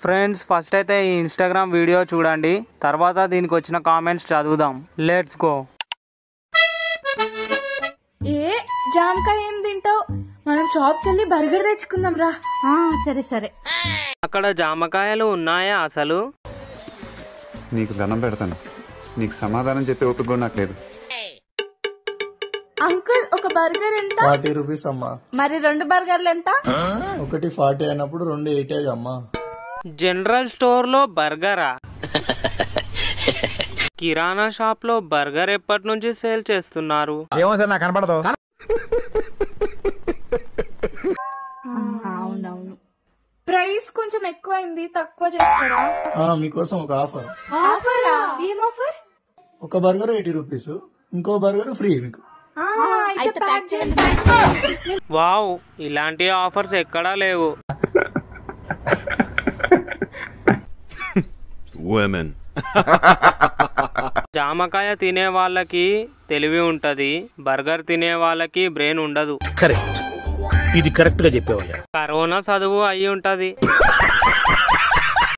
Friends first అయితే ఈ Instagram video చూడండి, తర్వాత దీనికి వచ్చిన కామెంట్స్ చదువుదాం. Let's go. ఏ జామకాయ ఏం తింటావు? మనం షాప్కి వెళ్ళి బర్గర్ తెచ్చుకుందాం రా. సరే సరే. అక్కడ జామకాయలు ఉన్నాయా అసలు? నీకు దండం పెడతాను, నీకు సమాధానం చెప్పే ఓపిక కూడా నాకు లేదు. అంకుల్ ఒక బర్గర్ ఎంత? 40 రూపీస్ అమ్మా. మరి 2 బర్గర్లు ఎంత? ఒకటి 40 అయినప్పుడు 2 80 అమ్మా. జనరల్ స్టోర్ లో బర్గరా? కిరాణా షాప్ లో బర్గర్ ఎప్పటి నుంచి సేల్ చేస్తున్నారు? ఏమో సార్ నాకు కనపడదు. అవునవును, ప్రైస్ కొంచెం ఎక్కువైంది, తక్కువ చేస్తారా? మీకోసం ఒక ఆఫర్. ఆఫరా? ఏం ఆఫర్? ఒక బర్గర్ 80 రూపీస్, ఇంకో బర్గర్ ఫ్రీ మీకు. అయితే ప్యాక్ చేయండి. వావ్, ఇలాంటి ఆఫర్స్ ఎక్కడా లేవు. జామకాయ తినే వాళ్ళకి తెలివి ఉంటది, బర్గర్ తినే వాళ్ళకి బ్రెయిన్ ఉండదు. కరెక్ట్, ఇది కరెక్ట్ గా చెప్పావయ్యా. కరోనా చదువు అయి ఉంటది.